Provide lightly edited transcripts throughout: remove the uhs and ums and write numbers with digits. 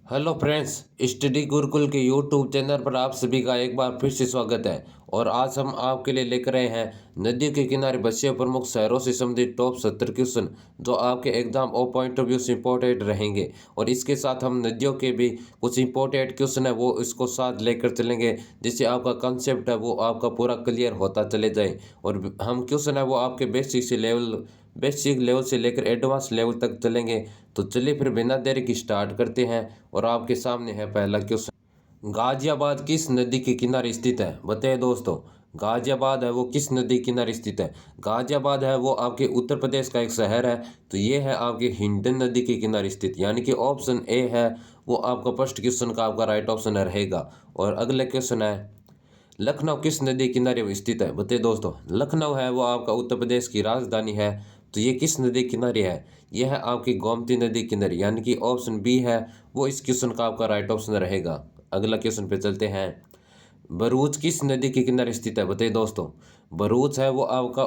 Hello friends, study Gurukul के YouTube channel पर आप सभी का एक बार फिर से स्वागत है। और आज हम आपके लिए लेकर आए हैं नदियों के किनारे बसे प्रमुख शहरों से संबंधित टॉप 70 क्वेश्चन जो आपके एग्जाम ओ पॉइंट ऑफ व्यू से इंपॉर्टेंट रहेंगे। और इसके साथ हम नदियों के भी कुछ इंपॉर्टेंट क्वेश्चन है वो इसको साथ लेकर चलेंगे, जिससे आपका कंसेप्ट है वो आपका पूरा क्लियर होता चले जाए। और हम क्वेश्चन है वो आपके बेसिक लेवल से लेकर एडवांस लेवल तक चलेंगे। तो चलिए फिर बिना देरी की स्टार्ट करते हैं। और आपके सामने है पहला क्वेश्चन। गाजियाबाद किस नदी के किनारे स्थित है? बताइए दोस्तों, गाजियाबाद है वो किस नदी के किनारे स्थित है? गाजियाबाद है वो आपके उत्तर प्रदेश का एक शहर है। तो ये है आपके हिंडन नदी के किनारे स्थित, यानी कि ऑप्शन ए है वो आपका फर्स्ट क्वेश्चन का आपका राइट ऑप्शन रहेगा। और अगले क्वेश्चन है, लखनऊ किस नदी किनारे स्थित है? बताइए दोस्तों, लखनऊ है वो आपका उत्तर प्रदेश की राजधानी है। तो ये किस नदी किनारे है? यह है आपकी गोमती नदी किनारे, यानी कि ऑप्शन बी है वो इस क्वेश्चन का आपका राइट ऑप्शन रहेगा। अगला क्वेश्चन पे चलते हैं। भरूच किस नदी के किनारे स्थित है? बताइए दोस्तों, भरूच है वो आपका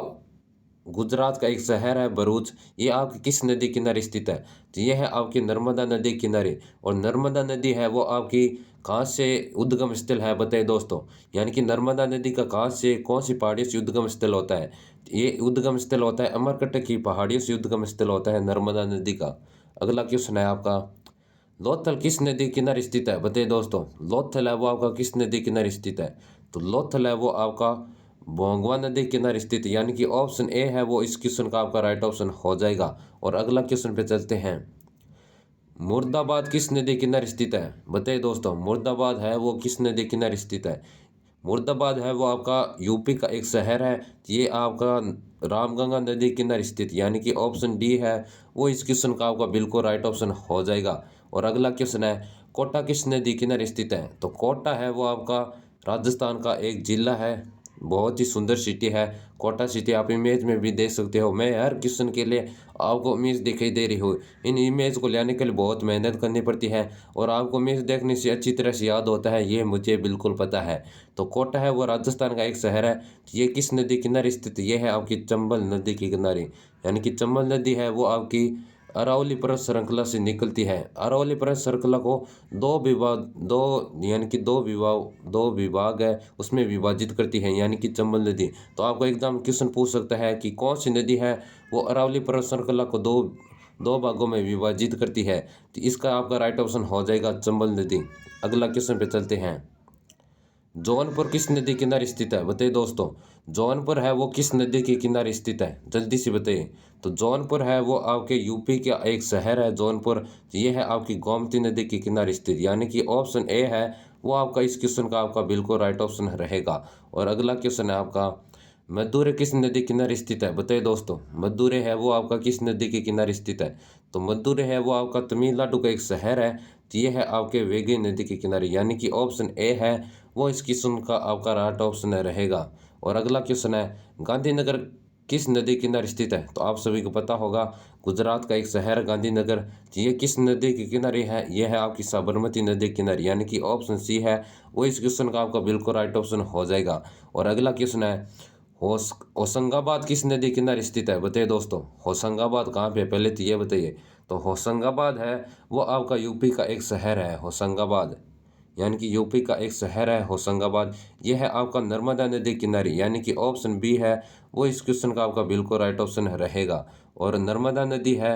गुजरात का एक शहर है भरूच। ये आपकी किस नदी किनारे स्थित है? तो ये है आपकी नर्मदा नदी किनारे। और नर्मदा नदी है वो आपकी कहाँ से उद्गम स्थल है? बताइए दोस्तों, यानी कि नर्मदा नदी का कहाँ से कौन सी पहाड़ियों से उद्गम स्थल होता है? ये उद्गम स्थल होता है अमरकंटक की पहाड़ियों से उद्गम स्थल होता है नर्मदा नदी का। अगला क्वेश्चन है आपका, लोथल किस नदी किनारे स्थित है? बताइए दोस्तों, लोथल है वो आपका किस नदी किनारे स्थित है? तो लोथल है वो आपका बोंगवा नदी किनारे स्थित, यानी कि ऑप्शन ए है वो इस क्वेश्चन का आपका राइट ऑप्शन हो जाएगा। और अगला क्वेश्चन पे चलते हैं। मुर्दाबाद किस नदी किनारे स्थित है? बताइए दोस्तों, मुर्दाबाद है वो किस नदी किनारे स्थित है? मुर्दाबाद है वो आपका यूपी का एक शहर है। ये आपका रामगंगा नदी किनारे स्थित, यानी कि ऑप्शन डी है वो इस क्वेश्चन का आपका बिल्कुल राइट ऑप्शन हो जाएगा। और अगला क्वेश्चन है, कोटा किस नदी किनारे स्थित है? तो कोटा है वो आपका राजस्थान का एक जिला है। बहुत ही सुंदर सिटी है कोटा सिटी, आप इमेज में भी देख सकते हो। मैं हर क्वेश्चन के लिए आपको इमेज दिखाई दे रही हो। इन इमेज को लाने के लिए बहुत मेहनत करनी पड़ती है और आपको इमेज देखने से अच्छी तरह से याद होता है, ये मुझे बिल्कुल पता है। तो कोटा है वो राजस्थान का एक शहर है। ये किस नदी किनारे स्थित? ये है आपकी चंबल नदी के किनारे, यानी कि चंबल नदी है वो आपकी अरावली पर्वत श्रृंखला से निकलती है। अरावली पर्वत श्रृंखला को दो यानी कि दो विभाग है उसमें विभाजित करती है, यानी कि चंबल नदी। तो आपको एकदम क्वेश्चन पूछ सकता है कि कौन सी नदी है वो अरावली पर्वत श्रृंखला को दो दो भागों में विभाजित करती है? तो इसका आपका राइट ऑप्शन हो जाएगा चंबल नदी। अगला क्वेश्चन पे चलते हैं। जौनपुर किस नदी किनारे स्थित है? बताइए दोस्तों, जौनपुर है वो किस नदी के किनारे स्थित है? जल्दी से बताइए। तो जौनपुर है वो आपके यूपी का एक शहर है जौनपुर। ये है आपकी गोमती नदी के किनारे स्थित, यानी कि ऑप्शन ए है वो आपका इस क्वेश्चन का आपका बिल्कुल राइट ऑप्शन रहेगा। और अगला क्वेश्चन है आपका, मद्दुरै किस नदी किनारे स्थित है? बताइए दोस्तों, मद्दुरै है वो आपका किस नदी के किनारे स्थित है? तो मद्दुरै है वो आपका तमिलनाडु का एक शहर है। तो ये है आपके वेगई नदी के किनारे, यानी कि ऑप्शन ए है वो इस क्वेश्चन का आपका राइट ऑप्शन रहेगा। और अगला क्वेश्चन है, गांधीनगर किस नदी किनारे स्थित है? तो आप सभी को पता होगा गुजरात का एक शहर है गांधीनगर। तो ये किस नदी के किनारे है? ये है आपकी साबरमती नदी के किनारे, यानी कि ऑप्शन सी है वो इस क्वेश्चन का आपका बिल्कुल राइट ऑप्शन हो जाएगा। और अगला क्वेश्चन है, होशंगाबाद किस नदी किनारे स्थित है? बताइए दोस्तों, होशंगाबाद कहाँ पे है पहले तो ये बताइए। तो होशंगाबाद है वो आपका यूपी का एक शहर है होशंगाबाद, यानी कि यूपी का एक शहर है होशंगाबाद। यह है आपका नर्मदा नदी किनारे, यानी कि ऑप्शन बी है वो इस क्वेश्चन का आपका बिल्कुल राइट ऑप्शन रहेगा। और नर्मदा नदी है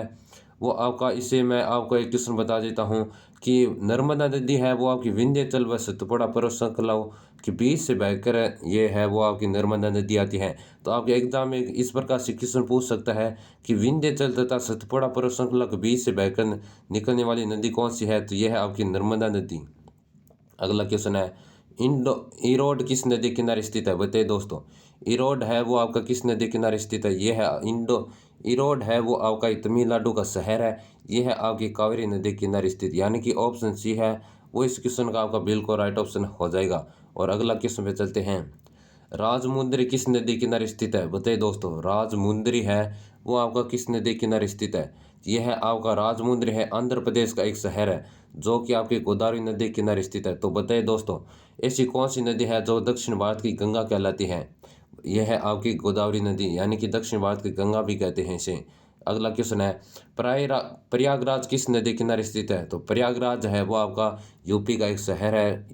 वो आपका, इसे मैं आपको एक क्वेश्चन बता देता हूँ कि नर्मदा नदी है वो आपकी विंध्याचल व सतपुड़ा पर्वत श्रृंखलाओं के बीच से बहकर ये है वो आपकी नर्मदा नदी आती है। तो आपके एग्जाम में इस प्रकार से क्वेश्चन पूछ सकता है कि विंध्याचल तथा सतपुड़ा पर्वत श्रृंखला के बीच से बहकर निकलने वाली नदी कौन सी है? तो यह है आपकी नर्मदा नदी। अगला क्वेश्चन है, इंडो इरोड किस नदी किनारे स्थित है? बताइए दोस्तों, इरोड है वो आपका किस नदी किनारे स्थित है? ये है इंडो इरोड है वो आपका तमिलनाडु का शहर है। ये है आपकी कावेरी नदी किनारे स्थित, यानी कि ऑप्शन सी है वो इस क्वेश्चन का आपका बिल्कुल राइट ऑप्शन हो जाएगा। और अगला क्वेश्चन पे चलते हैं। राजमुंद्री किस नदी किनारे स्थित है? बताइए दोस्तों, राजमुंद्री है वो आपका किस नदी किनारे स्थित है? यह है आपका राजमुंद्री है आंध्र प्रदेश का एक शहर है जो कि आपकी गोदावरी नदी किनारे स्थित है। तो बताइए दोस्तों, ऐसी कौन सी नदी है जो दक्षिण भारत की गंगा कहलाती है? यह है आपकी गोदावरी नदी, यानी कि दक्षिण भारत की गंगा भी कहते हैं इसे। अगला क्वेश्चन है प्रयागराज किस नदी किनारे स्थित है? तो प्रयागराज है वो आपका यूपी का एक शहर है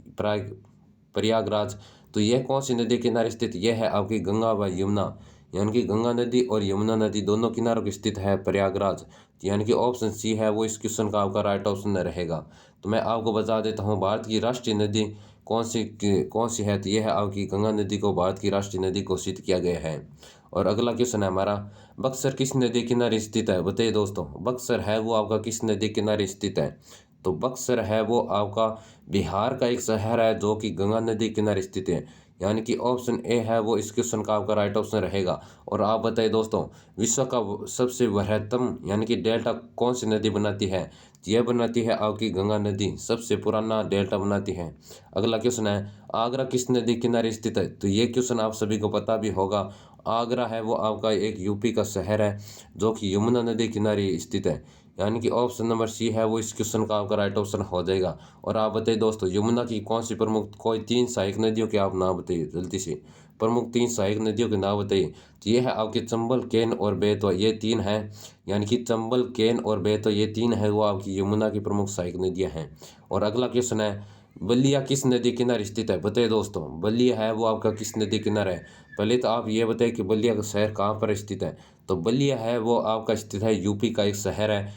प्रयागराज। तो यह कौन सी नदी किनारे स्थित? यह है आपकी गंगा व यमुना, यानी कि गंगा नदी और यमुना नदी दोनों किनारों पर स्थित है प्रयागराज। यानी कि ऑप्शन सी है वो इस क्वेश्चन का आपका राइट ऑप्शन रहेगा। तो मैं आपको बता देता हूँ भारत की राष्ट्रीय नदी कौन सी है? तो यह है आपकी गंगा नदी को भारत की राष्ट्रीय नदी घोषित किया गया है। और अगला क्वेश्चन है हमारा, बक्सर किस नदी किनारे स्थित है? बताइए दोस्तों, बक्सर है वो आपका किस नदी किनारे स्थित है? तो बक्सर है वो आपका बिहार का एक शहर है जो कि गंगा नदी किनारे स्थित है। यानी कि ऑप्शन ए है वो इस क्वेश्चन का आपका राइट ऑप्शन रहेगा। और आप बताइए दोस्तों, विश्व का सबसे बृहत्तम यानी कि डेल्टा कौन सी नदी बनाती है? यह बनाती है आपकी गंगा नदी, सबसे पुराना डेल्टा बनाती है। अगला क्वेश्चन है, आगरा किस नदी किनारे स्थित है? तो ये क्वेश्चन आप सभी को पता भी होगा। आगरा है वो आपका एक यूपी का शहर है जो कि यमुना नदी किनारे स्थित है। यानी कि ऑप्शन नंबर सी है वो इस क्वेश्चन का आपका राइट ऑप्शन हो जाएगा। और आप बताइए दोस्तों, यमुना की कौन सी प्रमुख कोई 3 सहायक नदियों के आप नाम बताइए जल्दी से। प्रमुख 3 सहायक नदियों के नाम बताइए। तो ये है आपके चंबल, केन और बेतवा, ये 3 हैं। यानी कि चंबल, केन और बेतवा ये 3 है वो आपकी यमुना की प्रमुख सहायक नदियाँ हैं। और अगला क्वेश्चन है, बलिया किस नदी किनारे स्थित है? बताइए दोस्तों, बलिया है वो आपका किस नदी किनारे है? पहले तो आप ये बताइए कि बलिया का शहर कहाँ पर स्थित है? तो बलिया है वो आपका स्थित है यूपी का एक शहर है।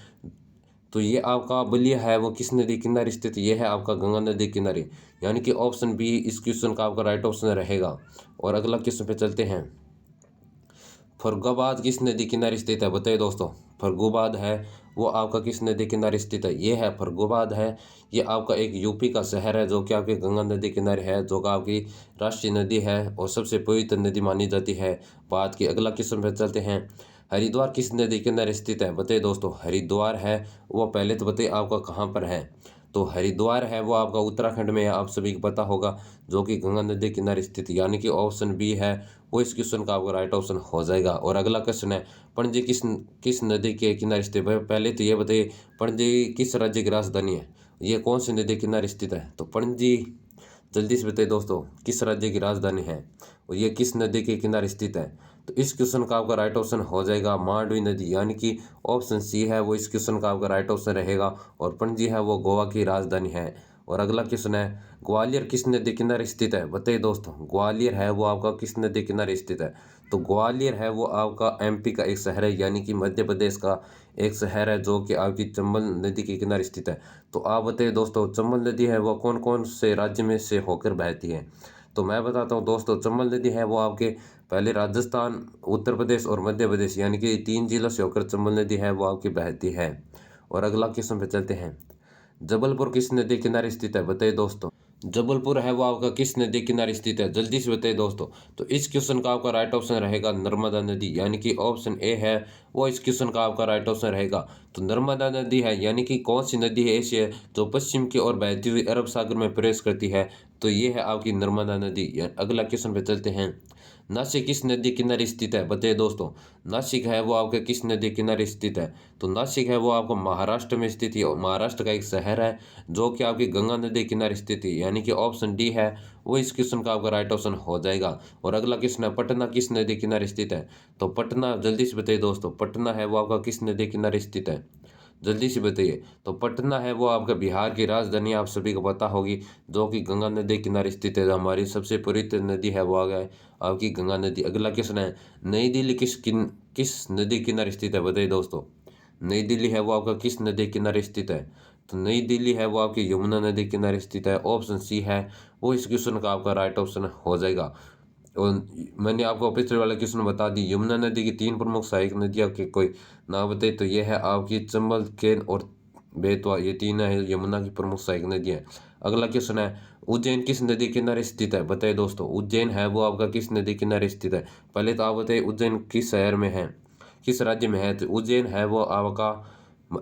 तो ये आपका बलिया है वो किस नदी किनारे स्थित? ये है आपका गंगा नदी किनारे। यानी कि ऑप्शन बी इस क्वेश्चन का आपका राइट ऑप्शन रहेगा। और अगला क्वेश्चन पे चलते हैं, फर्रुखाबाद किस नदी किनारे स्थित है? बताइए दोस्तों, फर्रुखाबाद है वो आपका किस नदी किनारे स्थित है? ये है फर्रुखाबाद है, ये आपका एक यूपी का शहर है जो कि आपकी गंगा नदी किनारे है, जो कि आपकी राष्ट्रीय नदी है और सबसे पवित्र नदी मानी जाती है भारत की। अगला क्वेश्चन पे चलते हैं, हरिद्वार किस नदी किनारे स्थित है? बताइए दोस्तों, हरिद्वार है वो पहले तो बताइए आपका कहाँ पर है? तो हरिद्वार है वो आपका उत्तराखंड में है, आप सभी को पता होगा, जो कि गंगा नदी किनारे स्थित है। यानी कि ऑप्शन बी है वो इस क्वेश्चन का आपका राइट ऑप्शन हो जाएगा। और अगला क्वेश्चन है, पणजी किस नदी के किनारे स्थित है? पहले तो ये बताइए, पणजी किस राज्य की राजधानी है? ये कौन सी नदी किनारे स्थित है? तो पणजी जल्दी से बताइए दोस्तों, किस राज्य की राजधानी है और ये किस नदी के किनारे स्थित है? तो इस क्वेश्चन का आपका राइट ऑप्शन हो जाएगा मांडवी नदी। यानी कि ऑप्शन सी है वो इस क्वेश्चन का आपका राइट ऑप्शन रहेगा। और पणजी है वो गोवा की राजधानी है। और अगला क्वेश्चन है, ग्वालियर किस नदी किनारे स्थित है? बताइए दोस्तों, ग्वालियर है वो आपका किस नदी किनारे स्थित है? तो ग्वालियर है वो आपका एमपी का एक शहर है, यानी कि मध्य प्रदेश का एक शहर है जो कि आपकी चंबल नदी के किनारे स्थित है। तो आप बताइए दोस्तों, चंबल नदी है वो कौन कौन से राज्य में से होकर बहती है? तो मैं बताता हूँ दोस्तों, चंबल नदी है वो आपके पहले राजस्थान, उत्तर प्रदेश और मध्य प्रदेश, यानी कि 3 जिलों से होकर चंबल नदी है वो आपकी बहती है। और अगला क्वेश्चन पे चलते हैं, जबलपुर किस नदी किनारे स्थित है? बताइए दोस्तों, जबलपुर है वो आपका किस नदी किनारे स्थित है? जल्दी से बताइए दोस्तों। तो इस क्वेश्चन का आपका राइट ऑप्शन रहेगा नर्मदा नदी। यानी कि ऑप्शन ए है वो इस क्वेश्चन का आपका राइट ऑप्शन रहेगा। तो नर्मदा नदी है, यानी कि कौन सी नदी है ऐसी है जो पश्चिम की ओर बहती हुई अरब सागर में प्रवेश करती है? तो ये है आपकी नर्मदा नदी। अगला क्वेश्चन पे चलते हैं, नासिक किस नदी किनारे स्थित है? बताइए दोस्तों, नासिक है वो आपके किस नदी किनारे स्थित है? तो नासिक है वो आपको महाराष्ट्र में स्थित है, महाराष्ट्र का एक शहर है जो कि आपकी गंगा नदी किनारे स्थित है। यानी कि ऑप्शन डी है वो इस क्वेश्चन का आपका राइट ऑप्शन हो जाएगा। और अगला क्वेश्चन है, पटना किस नदी किनारे स्थित है? तो पटना जल्दी से बताइए दोस्तों, पटना है वो आपका किस नदी किनारे स्थित है? जल्दी से बताइए। तो पटना है वो आपका बिहार की राजधानी, आप सभी को पता होगी, जो कि गंगा नदी किनारे स्थित है। हमारी सबसे पवित्र नदी है वो आ गया आपकी गंगा नदी। अगला क्वेश्चन है, नई दिल्ली किस नदी किनारे स्थित है? बताइए दोस्तों, नई दिल्ली है वो आपका किस नदी किनारे स्थित है? तो नई दिल्ली है वो आपकी यमुना नदी किनारे स्थित है। ऑप्शन सी है वो इस क्वेश्चन का आपका राइट ऑप्शन हो जाएगा। और मैंने आपको पिछले वाला क्वेश्चन बता दी, यमुना नदी की 3 प्रमुख सहायक नदियों के कोई नाम बताइए। तो ये है आपकी चंबल, केन और बेतवा, ये 3 है यमुना की प्रमुख सहायक नदियाँ। अगला क्वेश्चन है, उज्जैन किस नदी किनारे स्थित है? बताइए दोस्तों, उज्जैन है वो आपका किस नदी किनारे स्थित है? पहले तो आप बताइए उज्जैन किस शहर में है, किस राज्य में है? तो उज्जैन है वो आपका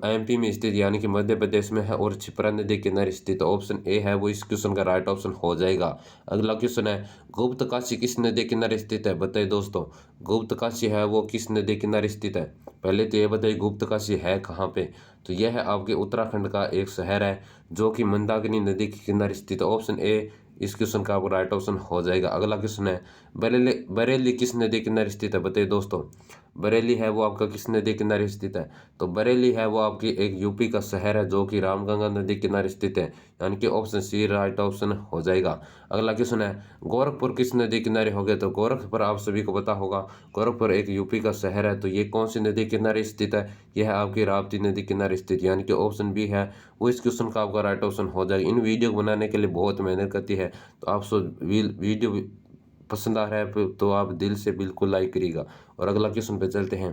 एमपी में स्थित, यानी कि मध्य प्रदेश में है और क्षिप्रा नदी के किनारे स्थित। ऑप्शन ए है वो इस क्वेश्चन का राइट ऑप्शन हो जाएगा। अगला क्वेश्चन है, गुप्त काशी किस नदी किनारे स्थित है? बताइए दोस्तों, गुप्त काशी है वो किस नदी किनारे स्थित है? पहले तो ये बताइए गुप्त काशी है कहाँ पे? तो यह है आपके उत्तराखंड का एक शहर है जो कि मंदाकिनी नदी के किनारे स्थित है। ऑप्शन ए इस क्वेश्चन का आपको राइट ऑप्शन हो जाएगा। अगला क्वेश्चन है, बरेली बरेली किस नदी किनारे स्थित है? बताइए दोस्तों, बरेली है वो आपका किस नदी किनारे स्थित है? तो बरेली है वो आपकी एक यूपी का शहर है जो कि रामगंगा नदी किनारे स्थित है, यानी कि ऑप्शन सी राइट ऑप्शन हो जाएगा। अगला क्वेश्चन है, गोरखपुर किस नदी किनारे हो गए? तो गोरखपुर आप सभी को पता होगा, गोरखपुर एक यूपी का शहर है, तो ये कौन सी नदी किनारे स्थित है? यह है आपकी राप्ती नदी किनारे स्थित, यानी कि ऑप्शन बी है वो इस क्वेश्चन का आपका राइट ऑप्शन हो जाएगा। इन वीडियो बनाने के लिए बहुत मेहनत करती है, तो आप सब वीडियो पसंद आ रहा है तो आप दिल से बिल्कुल लाइक करिएगा। और अगला क्वेश्चन पे चलते हैं,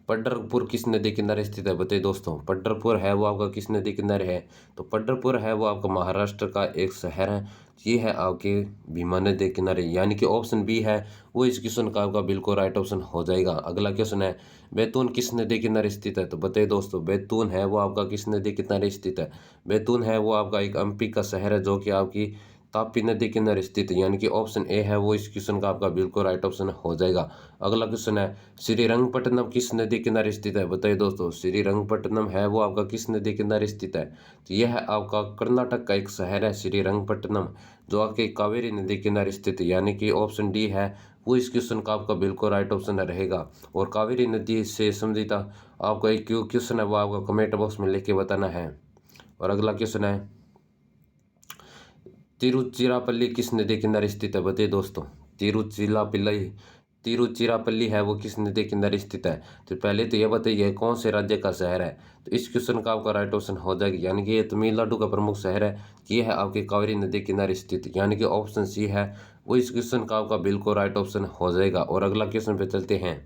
पंढरपुर किस नदी किनारे स्थित है? बताइए दोस्तों, पंढरपुर है वो आपका किस नदी किनारे है? तो पंढरपुर है वो आपका महाराष्ट्र का एक शहर है, ये है आपके भीमा नदी किनारे, यानी कि ऑप्शन बी है वो इस क्वेश्चन का आपका बिल्कुल राइट ऑप्शन हो जाएगा। अगला क्वेश्चन है, बैतूल किस नदी किनारे स्थित है? तो बताइए दोस्तों, बैतूल है वो आपका किस नदी किनारे स्थित है? बैतूल है वो आपका एक एमपी का शहर है जो कि आपकी तापी नदी किनारे स्थित है, यानी कि ऑप्शन ए है वो इस क्वेश्चन का आपका बिल्कुल राइट ऑप्शन हो जाएगा। अगला क्वेश्चन है, श्रीरंगपट्टनम किस नदी किनारे स्थित है? बताइए दोस्तों, श्रीरंगपट्टनम है वो आपका किस नदी किनारे स्थित है? तो यह है आपका कर्नाटक का एक शहर है श्रीरंगपट्टनम, जो आपके कावेरी नदी किनारे स्थित है, यानी कि ऑप्शन डी है वो इस क्वेश्चन का आपका बिल्कुल राइट ऑप्शन रहेगा। और कावेरी नदी से संबंधित आपका एक क्वेश्चन है वो आपका कमेंट बॉक्स में लिख के बताना है। और अगला क्वेश्चन है, तिरुचिरापल्ली किस नदी किनारे स्थित है? बताइए दोस्तों, तिरुचिरापल्ली तिरुचिरापल्ली है वो किस नदी किनारे स्थित है? तो पहले तो ये बताइए कौन से राज्य का शहर है? तो इस क्वेश्चन का आपका राइट ऑप्शन हो जाएगा, यानी कि ये तमिलनाडु का प्रमुख शहर है, ये है आपके कावेरी नदी किनारे स्थित, यानी कि ऑप्शन सी है वो इस क्वेश्चन का आपका बिल्कुल राइट ऑप्शन हो जाएगा। और अगला क्वेश्चन पे चलते हैं,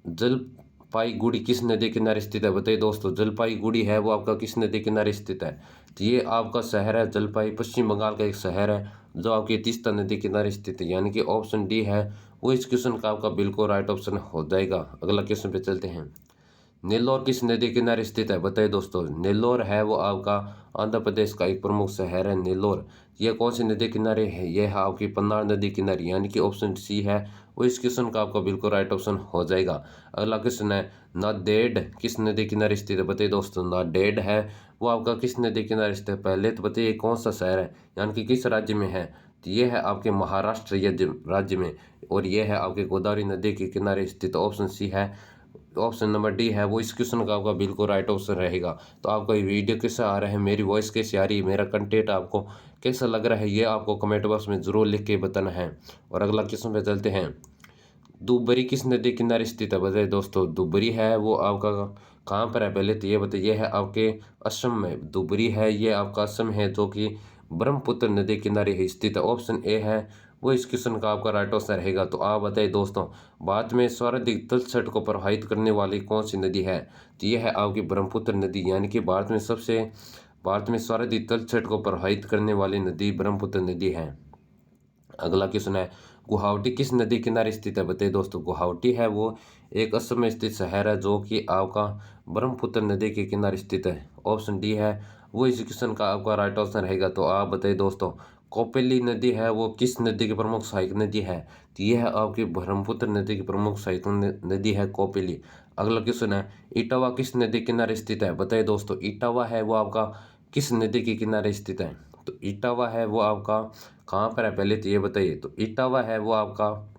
जलपाईगुड़ी किस नदी किनारे स्थित है? बताइए दोस्तों, जलपाईगुड़ी है वो आपका किस नदी किनारे स्थित है? तो ये आपका शहर है जलपाई, पश्चिम बंगाल का एक शहर है जो आपकी तीस्ता नदी किनारे स्थित है, यानी कि ऑप्शन डी है वो इस क्वेश्चन का आपका बिल्कुल राइट ऑप्शन हो जाएगा। अगला क्वेश्चन पे चलते हैं, नेल्लौर किस नदी किनारे स्थित है? बताइए दोस्तों, नेल्लौर है वो आपका आंध्र प्रदेश का एक प्रमुख शहर है नेल्लौर, यह कौन सी नदी किनारे है? यह है आपकी पन्नार नदी किनारे, यानी कि ऑप्शन सी है वो इस क्वेश्चन का आपका बिल्कुल राइट ऑप्शन हो जाएगा। अगला क्वेश्चन है, नांदेड़ किस नदी किनारे स्थित है? बताइए दोस्तों, नांदेड़ है वो आपका किस नदी किनारे स्थित है? पहले तो बताइए कौन सा शहर है, यानी कि किस राज्य में है? तो ये है आपके महाराष्ट्र राज्य में, और यह है आपके गोदावरी नदी के किनारे स्थित, ऑप्शन सी है ऑप्शन नंबर डी है वो इस क्वेश्चन का आपका बिल्कुल राइट ऑप्शन रहेगा। तो आपका ये वीडियो कैसा आ रहा है, मेरी वॉइस कैसी आ रही है, मेरा कंटेंट आपको कैसा लग रहा है, ये आपको कमेंट बॉक्स में ज़रूर लिख के बताना है। और अगला क्वेश्चन पे चलते हैं, दुबरी किस नदी किनारे स्थित है? बताइए दोस्तों, दुबरी है वो आपका कहाँ पर है? पहले तो ये बताइए, है आपके असम में दुबरी है, ये आपका असम है जो कि ब्रह्मपुत्र नदी किनारे है स्थित है, ऑप्शन ए है वो इस क्वेश्चन का आपका राइट आंसर रहेगा। तो आप बताइए दोस्तों, भारत में सर्वाधिक तलछट को प्रभावित करने वाली कौन सी नदी है? तो ये है आपकी ब्रह्मपुत्र नदी, यानी कि भारत में सर्वाधिक तलछट को प्रभावित करने वाली नदी ब्रह्मपुत्र नदी है। अगला क्वेश्चन है, गुवाहाटी किस नदी किनारे स्थित है? बताइए दोस्तों, गुवाहाटी है वो एक असम में स्थित शहर है जो कि आपका ब्रह्मपुत्र नदी के किनारे स्थित है, ऑप्शन डी है वो इस क्वेश्चन का आपका राइट ऑप्शन रहेगा। तो आप बताइए दोस्तों, कोपेली नदी है वो किस नदी की प्रमुख सहायक नदी है? तो यह है आपकी ब्रह्मपुत्र नदी की प्रमुख सहायक नदी है कोपेली। अगला क्वेश्चन है, इटावा किस नदी किनारे स्थित है? बताइए दोस्तों, इटावा है वो आपका किस नदी के किनारे स्थित है? तो इटावा है वो आपका कहाँ पर है? पहले तो ये बताइए। तो इटावा है वो आपका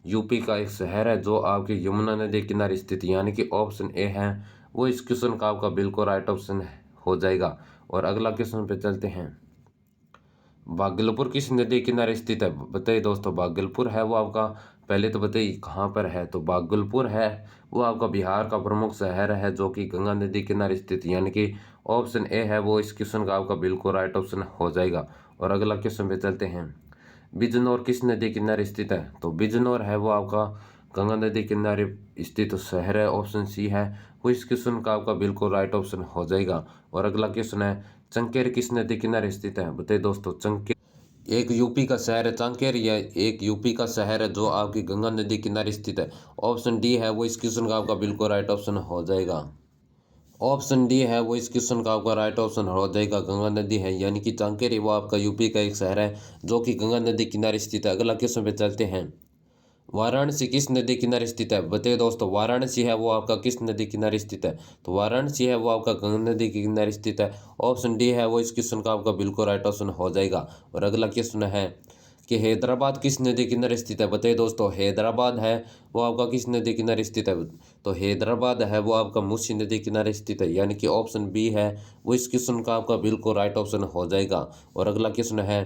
यूपी का एक शहर है जो आपकी यमुना नदी किनारे स्थित है, यानी कि ऑप्शन ए है वो इस क्वेश्चन का आपका बिल्कुल राइट ऑप्शन हो जाएगा। और अगला क्वेश्चन पे चलते हैं, भागलपुर किस नदी किनारे स्थित है? बताइए दोस्तों, भागलपुर है वो आपका पहले तो बताइए कहाँ पर है? तो भागलपुर है वो आपका बिहार का प्रमुख शहर है जो कि गंगा नदी किनारे स्थित है, यानी कि ऑप्शन ए है वो इस क्वेश्चन का आपका बिल्कुल राइट ऑप्शन हो जाएगा। और अगला क्वेश्चन पे चलते हैं, बिजनौर किस नदी किनारे स्थित है? तो बिजनौर है वो आपका गंगा नदी किनारे स्थित शहर है, ऑप्शन सी है वो इस क्वेश्चन का आपका बिल्कुल राइट ऑप्शन हो जाएगा। और अगला क्वेश्चन है, चंकेर किस नदी किनारे स्थित है? बताइए दोस्तों, चंकेर एक यूपी का शहर है, चांकेर यह एक यूपी का शहर है जो आपकी गंगा नदी किनारे स्थित है, ऑप्शन डी है वो इस क्वेश्चन का आपका बिल्कुल राइट ऑप्शन हो जाएगा। ऑप्शन डी है वो इस क्वेश्चन का आपका राइट ऑप्शन हो जाएगा, गंगा नदी है, यानी कि चांकेर वो आपका यूपी का एक शहर है जो कि गंगा नदी किनारे स्थित है। अगला क्वेश्चन पे चलते हैं, वाराणसी किस नदी किनारे स्थित है? बताइए दोस्तों, वाराणसी है वो आपका किस नदी किनारे स्थित है? तो वाराणसी है वो आपका गंगा नदी के किनारे स्थित है, ऑप्शन डी है वो इस क्वेश्चन का आपका बिल्कुल राइट ऑप्शन हो जाएगा। और अगला क्वेश्चन है, कि हैदराबाद किस नदी किनारे स्थित है? बताइए दोस्तों, हैदराबाद है वो आपका किस नदी किनारे स्थित है? तो हैदराबाद है वो आपका मूसी नदी किनारे स्थित है, यानी कि ऑप्शन बी है वो इस क्वेश्चन का आपका बिल्कुल राइट ऑप्शन हो जाएगा। और अगला क्वेश्चन है,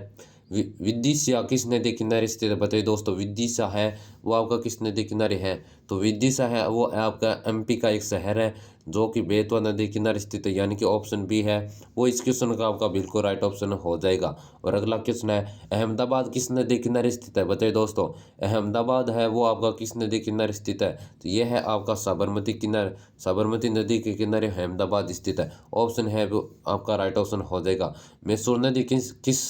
विदिशा किस नदी किनारे स्थित है? बताइए दोस्तों, विदिशा है वो आपका किस नदी किनारे है? तो विदिशा है वो आपका एमपी का एक शहर है जो कि बेतवा नदी किनारे स्थित है, यानी कि ऑप्शन बी है वो इस क्वेश्चन का आपका बिल्कुल राइट ऑप्शन हो जाएगा। और अगला क्वेश्चन है, अहमदाबाद किस नदी किनारे स्थित है? बताइए दोस्तों, अहमदाबाद है वो आपका किस नदी किनारे स्थित है? तो यह है आपका साबरमती नदी के किनारे अहमदाबाद स्थित है। ऑप्शन है वो आपका राइट ऑप्शन हो जाएगा। मैसूर नदी किस किस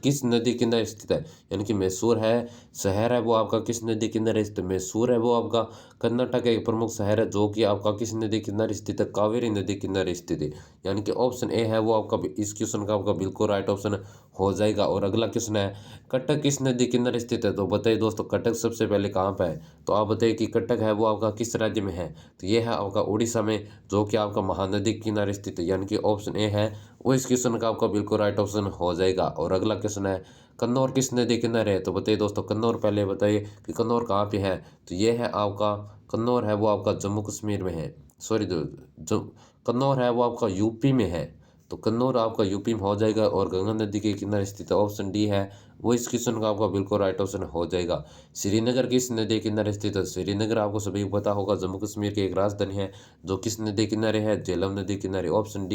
किस नदी किनारे स्थित है? यानी कि मैसूर है शहर है वो आपका किस नदी किनारे स्थित है? मैसूर है वो आपका कर्नाटक का एक प्रमुख शहर है जो कि आपका किस नदी किनारे स्थित है? कावेरी नदी किनारे स्थित है, यानी कि ऑप्शन ए है वो आपका इस क्वेश्चन का आपका बिल्कुल राइट ऑप्शन हो जाएगा। और अगला क्वेश्चन है, कटक किस नदी किनारे स्थित है? तो बताइए दोस्तों, कटक सबसे पहले कहाँ पर है? तो आप बताइए कि कटक है वो आपका किस राज्य में है? तो ये है आपका उड़ीसा में, जो कि आपका महानदी किनारे स्थित है, यानी कि ऑप्शन ए है वो इस क्वेश्चन का आपका बिल्कुल राइट ऑप्शन हो जाएगा। और अगला क्वेश्चन है, कन्नौर किस नदी किनारे है? तो बताइए दोस्तों, कन्नौर पहले बताइए कि कन्नौर कहाँ पे है? तो ये है आपका कन्नौर है वो आपका जम्मू कश्मीर में है। सॉरी, जो कन्नौर है वो आपका यूपी में है। तो कन्नौर आपका यूपी में हो जाएगा। और गंगा नदी के किनारे स्थित है, ऑप्शन डी है वो इस क्वेश्चन का आपका बिल्कुल राइट ऑप्शन हो जाएगा। श्रीनगर किस नदी किनारे स्थित है? श्रीनगर आपको सभी को पता होगा, जम्मू कश्मीर की एक राजधानी है जो किस नदी किनारे है? झेलम नदी किनारे। ऑप्शन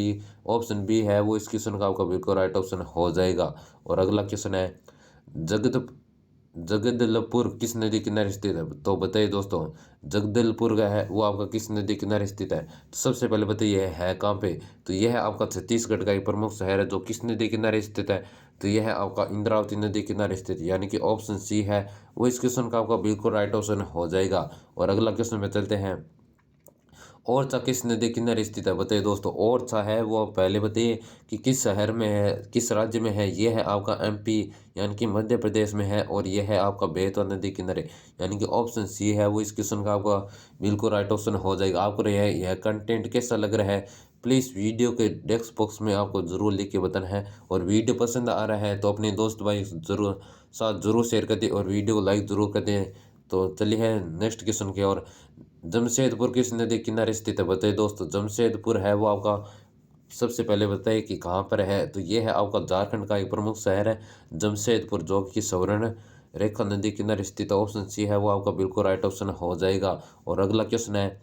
बी है वो इस क्वेश्चन का आपका बिल्कुल राइट ऑप्शन हो जाएगा। और अगला क्वेश्चन है, जगद जगदलपुर किस नदी किनारे स्थित है? तो बताइए दोस्तों, जगदलपुर का है वो आपका किस नदी किनारे स्थित है? तो सबसे पहले बताइए है कहाँ पे? तो यह है आपका छत्तीसगढ़ का एक प्रमुख शहर है जो किस नदी किनारे स्थित है? तो यह है आपका इंद्रावती नदी किनारे स्थित, यानी कि ऑप्शन सी है वो इस क्वेश्चन का आपका बिल्कुल राइट ऑप्शन हो जाएगा। और अगला क्वेश्चन में चलते हैं, ओरछा किस नदी किनारे स्थित है? बताइए दोस्तों, ओरछा है वो आप पहले बताइए कि किस शहर में है, किस राज्य में है? ये है आपका एमपी, यानी कि मध्य प्रदेश में है। और ये है आपका बेतवा नदी किनारे, यानी कि ऑप्शन सी है वो इस क्वेश्चन का आपका बिल्कुल राइट ऑप्शन हो जाएगा। आपको यह कंटेंट कैसा लग रहा है? प्लीज़ वीडियो के डेस्क बॉक्स में आपको ज़रूर लिख के बताना है। और वीडियो पसंद आ रहा है तो अपने दोस्त भाई ज़रूर शेयर कर दें और वीडियो को लाइक ज़रूर कर दें। तो चलिए नेक्स्ट क्वेश्चन की ओर। जमशेदपुर किस नदी किनारे स्थित है? बताइए दोस्तों, जमशेदपुर है वो आपका सबसे पहले बताइए कि कहाँ पर है? तो ये है आपका झारखंड का एक प्रमुख शहर है जमशेदपुर, जो कि स्वर्ण रेखा नदी किनारे स्थित है। ऑप्शन सी है वो आपका बिल्कुल राइट ऑप्शन हो जाएगा। और अगला क्वेश्चन है,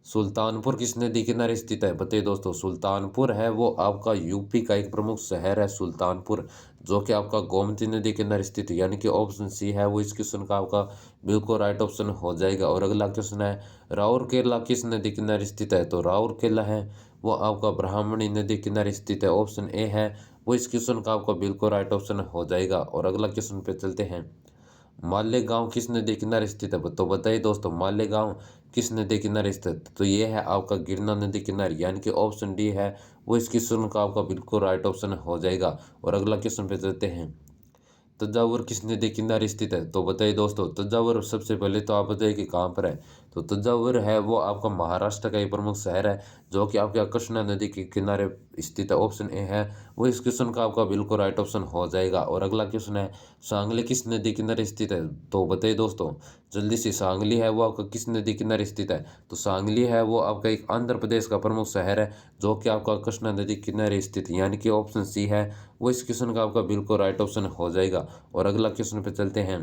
सुल्तानपुर किस नदी किनारे स्थित है? बताइए दोस्तों, सुल्तानपुर है वो आपका यूपी का एक प्रमुख शहर है सुल्तानपुर, जो कि आपका गोमती नदी के किनारे स्थित है, यानी कि ऑप्शन सी है वो इस क्वेश्चन का आपका बिल्कुल राइट ऑप्शन हो जाएगा। और अगला क्वेश्चन है, राउरकेला किस नदी किनारे स्थित है? तो राउरकेला है वो आपका ब्राह्मणी नदी किनारे स्थित है। ऑप्शन ए है वो इस क्वेश्चन का आपका बिल्कुल राइट ऑप्शन हो जाएगा। और अगला क्वेश्चन पे चलते हैं, मालेगांव किस नदी किनारे स्थित है? तो बताइए दोस्तों, मालेगांव किस नदी किनारे स्थित? तो ये है आपका गिरना नदी किनारे, यानी कि ऑप्शन डी है वो इस क्वेश्चन का आपका बिल्कुल राइट ऑप्शन हो जाएगा। और अगला क्वेश्चन पे चलते हैं, तंजावुर किस नदी किनारे स्थित है? तो बताइए दोस्तों, तंजावुर सबसे पहले तो आप बताइए कि कहाँ पर है? तो तंजावुर है वो आपका महाराष्ट्र का एक प्रमुख शहर है जो कि आपके कृष्णा नदी के किनारे स्थित है। ऑप्शन ए है वो इस क्वेश्चन का आपका बिल्कुल राइट ऑप्शन हो जाएगा। और अगला क्वेश्चन है, सांगली किस नदी किनारे स्थित है? तो बताइए दोस्तों जल्दी से, सांगली है वो आपका किस नदी किनारे स्थित है? तो सांगली है वो आपका एक आंध्र प्रदेश का प्रमुख शहर है जो कि आपका कृष्णा नदी किनारे स्थित है, यानी कि ऑप्शन सी है वो इस क्वेश्चन का आपका बिल्कुल राइट ऑप्शन हो जाएगा। और अगला क्वेश्चन पे चलते हैं,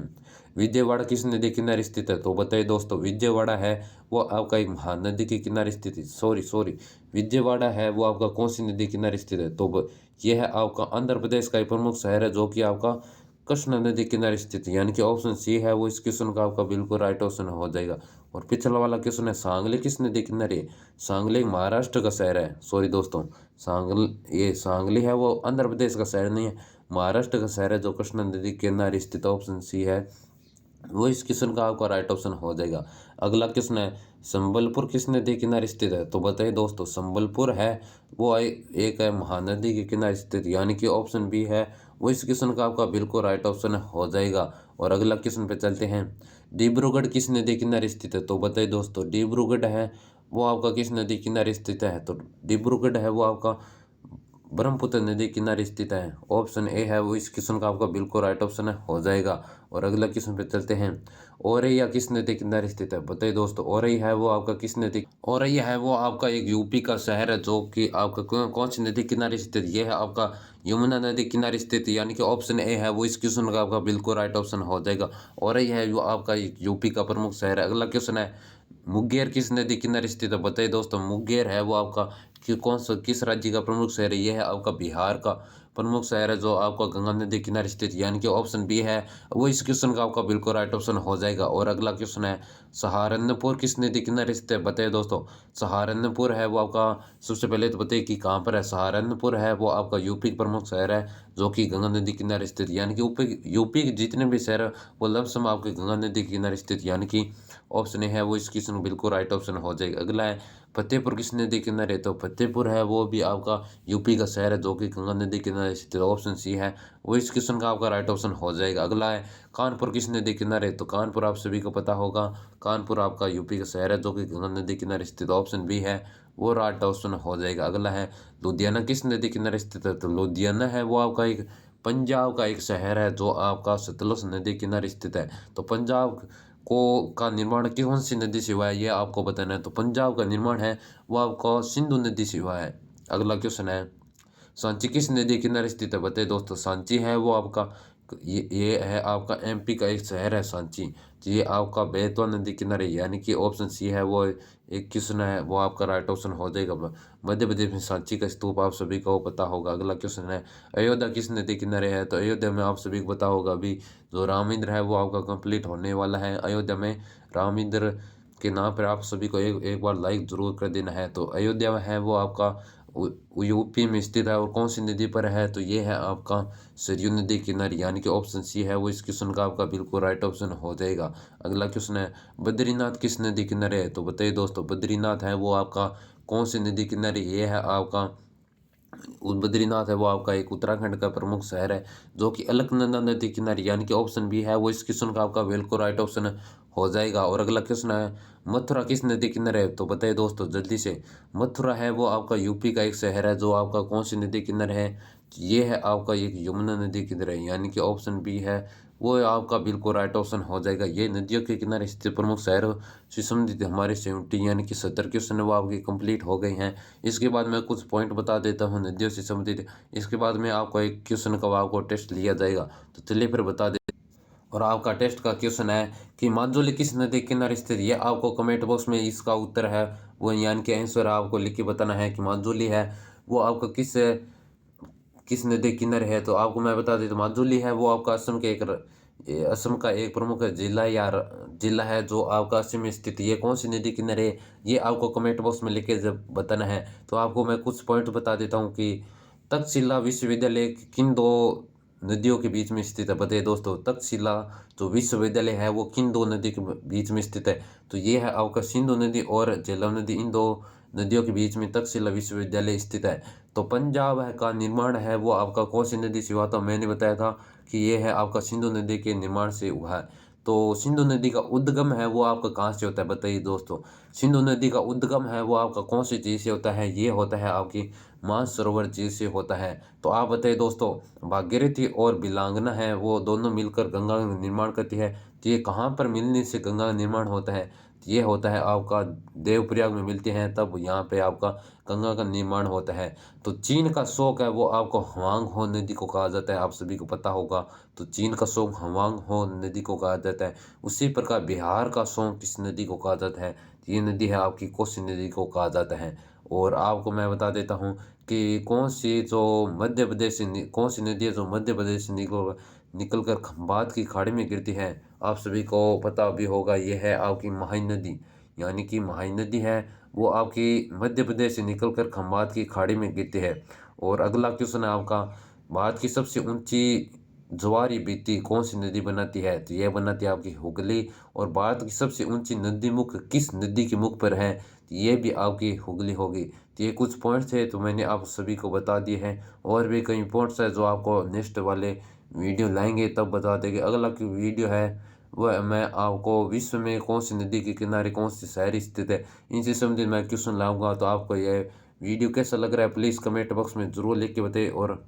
विजयवाड़ा किस नदी किनारे स्थित है? तो बताइए दोस्तों, विजयवाड़ा है वो आपका एक महानदी के किनारे स्थित है। सॉरी, विजयवाड़ा है वो आपका कौन सी नदी किनारे स्थित है? तो यह है आपका आंध्र प्रदेश का एक प्रमुख शहर है जो कि आपका कृष्णा नदी किनारे स्थित है, यानी कि ऑप्शन सी है वो इस क्वेश्चन का आपका बिल्कुल राइट ऑप्शन हो जाएगा। और पिछला वाला क्वेश्चन है, सांगली किस नदी किनारे है? सांगली एक महाराष्ट्र का शहर है। सॉरी दोस्तों, सांगली है वो आंध्र प्रदेश का शहर नहीं है, महाराष्ट्र का शहर है जो कृष्णा नदी के किनारे स्थित। ऑप्शन सी है वो इस क्वेश्चन का आपका राइट ऑप्शन हो जाएगा। अगला क्वेश्चन है, संबलपुर किस नदी किनारे स्थित है? तो बताइए दोस्तों, संबलपुर है वो एक है महानदी के किनारे स्थित, यानी कि ऑप्शन बी है वो इस क्वेश्चन का आपका बिल्कुल राइट ऑप्शन हो जाएगा। और अगला क्वेश्चन पे चलते हैं, डिब्रूगढ़ किस नदी किनारे स्थित है? तो बताइए दोस्तों, डिब्रूगढ़ है वो आपका किस नदी किनारे स्थित है? तो डिब्रूगढ़ है वो आपका ब्रह्मपुत्र नदी किनारे स्थित है। ऑप्शन ए है वो इस क्वेश्चन का आपका बिल्कुल राइट ऑप्शन हो जाएगा। और अगला क्वेश्चन पे चलते हैं। औरैया किस नदी किनारे स्थित है? बताइए दोस्तों, औरैया है वो आपका किस नदी? औरैया है वो आपका एक यूपी का शहर है जो कि आपका कौन सी नदी किनारे स्थित? ये है आपका यमुना नदी किनारे स्थित, यानी कि ऑप्शन ए है वो इस क्वेश्चन का आपका बिल्कुल राइट ऑप्शन हो जाएगा। औरैया है वो आपका एक यूपी का प्रमुख शहर है। अगला क्वेश्चन है, मुंगेर किस नदी किनारे स्थित है? बताइए दोस्तों, मुंगेर है वो आपका कि कौन सा किस राज्य का प्रमुख शहर है? ये है आपका बिहार का प्रमुख शहर है जो आपका गंगा नदी किनारे स्थित, यानी कि ऑप्शन बी है वो इस क्वेश्चन का आपका बिल्कुल राइट ऑप्शन हो जाएगा। और अगला क्वेश्चन है, सहारनपुर किस नदी किनारे स्थित है? बताइए दोस्तों, सहारनपुर है वो आपका, सबसे पहले तो बताइए कि कहाँ पर है। सहारनपुर है वो आपका यूपी का प्रमुख शहर है जो कि गंगा नदी किनारे स्थित, यानी कि यूपी के जितने भी शहर है वो लमसम आपके गंगा नदी किनारे स्थित, यानी कि ऑप्शन ए है वो इस क्वेश्चन बिल्कुल राइट ऑप्शन हो जाएगा। अगला है, फतेहपुर किस नदी किनारे? तो फतेहपुर है वो भी आपका यूपी का शहर है जो कि गंगा नदी किनारे स्थित, ऑप्शन सी है वो इस क्वेश्चन का आपका राइट ऑप्शन हो जाएगा। अगला है, कानपुर किस नदी किनारे? तो कानपुर आप सभी को पता होगा, कानपुर आपका यूपी का शहर है जो कि गंगा नदी किनारे स्थित, ऑप्शन बी है वो राइट ऑप्शन हो जाएगा। अगला है, लुधियाना किस नदी किनारे स्थित है? तो लुधियाना है वो आपका एक पंजाब का एक शहर है जो आपका सतलुज नदी किनारे स्थित है। तो पंजाब को का निर्माण कौन सी नदी से हुआ है ये आपको बताना है। तो पंजाब का निर्माण है वो आपको सिंधु नदी से हुआ है। अगला क्वेश्चन है, सांची किस नदी किनारे स्थित है? बताइए दोस्तों, सांची है वो आपका ये है आपका एमपी का एक शहर है सांची। तो ये आपका बेतवा नदी किनारे, यानी कि ऑप्शन सी है वो एक क्वेश्चन है वो आपका राइट ऑप्शन हो जाएगा। मध्य प्रदेश में सांची का स्तूप आप सभी को पता होगा। अगला क्वेश्चन है, अयोध्या किस नदी किनारे है? तो अयोध्या में आप सभी को पता होगा अभी जो राम मंदिर है वो आपका कंप्लीट होने वाला है अयोध्या में। राम मंदिर के नाम पर आप सभी को एक बार लाइक जरूर कर देना है। तो अयोध्या में है वो आपका यूपी में स्थित है। और कौन सी नदी पर है? तो ये है आपका सरयू नदी किनारे, यानी कि ऑप्शन सी है वो इस क्वेश्चन का आपका बिल्कुल राइट ऑप्शन हो जाएगा। अगला क्वेश्चन है, बद्रीनाथ किस नदी किनारे है? तो बताइए दोस्तों, बद्रीनाथ है वो आपका कौन सी नदी किनारे? ये है आपका बद्रीनाथ है वो आपका एक उत्तराखंड का प्रमुख शहर है जो कि अलकनंदा नदी किनारे, यानी कि ऑप्शन बी है वो इस क्वेश्चन का आपका बिल्कुल राइट ऑप्शन हो जाएगा। और अगला क्वेश्चन है, मथुरा किस नदी किनारे है? तो बताइए दोस्तों जल्दी से, मथुरा है वो आपका यूपी का एक शहर है जो आपका कौन सी नदी किनारे है? ये है आपका एक यमुना नदी किनारे, यानी कि ऑप्शन बी है वो आपका बिल्कुल राइट ऑप्शन हो जाएगा। ये नदियों के किनारे स्थित प्रमुख शहर से संबंधित हमारे 70 यानी कि 70 क्वेश्चन वो आपके कंप्लीट हो गए हैं। इसके बाद मैं कुछ पॉइंट बता देता हूँ नदियों से संबंधित। इसके बाद में आपको एक क्वेश्चन का आपको टेस्ट लिया जाएगा। तो चलिए फिर बता दे। और आपका टेस्ट का क्वेश्चन है कि माजुली किस नदी के किनारे स्थित है? ये आपको कमेंट बॉक्स में इसका उत्तर है वो यानी कि आंसर आपको लिख के बताना है कि माजुली है वो आपका किस किस नदी के किनारे है। तो आपको मैं बता देता हूँ, माजुली है वो आपका असम के एक असम का एक प्रमुख जिला या जिला है जो आपका असम में स्थित है। ये कौन सी नदी किनारे है ये आपको कमेंट बॉक्स में लिख के जब बताना है। तो आपको मैं कुछ पॉइंट बता देता हूँ कि तक्षशिला विश्वविद्यालय किन दो नदियों के बीच में स्थित है? बताइए दोस्तों, तक्षशिला जो विश्वविद्यालय है वो किन दो नदी के बीच में स्थित है? तो ये है आपका सिंधु नदी और झेलम नदी, इन दो नदियों के बीच में तक्षशिला विश्वविद्यालय स्थित है। तो पंजाब का निर्माण है वो आपका कौन सी नदी से हुआ था? मैंने बताया था कि ये है आपका सिंधु नदी के निर्माण से हुआ है। तो सिंधु नदी का उद्गम है वो आपका कहाँ से होता है? बताइए दोस्तों, सिंधु नदी का उद्गम है वो आपका कौन सी झील से होता है? ये होता है आपकी मानसरोवर झील से होता है। तो आप बताइए दोस्तों, भागीरथी और बिलांगना है वो दोनों मिलकर गंगा का निर्माण करती है। तो ये कहाँ पर मिलने से गंगा का निर्माण होता है? ये होता है आपका देवप्रयाग में मिलते हैं तब यहाँ पे आपका गंगा का निर्माण होता है। तो चीन का शोक है वो आपको हवांग हो नदी को कहा जाता है, आप सभी को पता होगा। तो चीन का शोक हवांग हो नदी को कहा जाता है। उसी प्रकार बिहार का शोक किस नदी को कहा जाता है? ये नदी है आपकी कोसी नदी को कहा जाता है। और आपको मैं बता देता हूँ कि कौन सी नदी है जो मध्य प्रदेश से निकल कर खंबात की खाड़ी में गिरती है? आप सभी को पता भी होगा, ये है आपकी महाई नदी, यानी कि महाई नदी है वो आपकी मध्य प्रदेश से निकलकर खंबात की खाड़ी में गिरती है। और अगला क्वेश्चन है आपका, भारत की सबसे ऊंची ज्वारी बीती कौन सी नदी बनाती है? तो यह बनाती है आपकी हुगली। और भारत की सबसे ऊंची नदी मुख किस नदी के मुख पर है? तो ये भी आपकी हुगली होगी। तो ये कुछ पॉइंट्स थे तो मैंने आप सभी को बता दिए हैं। और भी कई पॉइंट्स है जो आपको नेक्स्ट वाले वीडियो लाएंगे तब बता देंगे। अगला की वीडियो है वह मैं आपको विश्व में कौन सी नदी के किनारे कौन सी शहर स्थित है इनसे संबंधित मैं क्वेश्चन लाऊंगा। तो आपको यह वीडियो कैसा लग रहा है प्लीज़ कमेंट बॉक्स में ज़रूर लिख के बताइए, और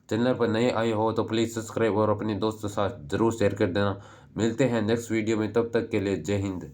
चैनल पर नए आए हो तो प्लीज़ सब्सक्राइब और अपने दोस्तों के साथ ज़रूर शेयर कर देना। मिलते हैं नेक्स्ट वीडियो में, तब तक के लिए जय हिंद।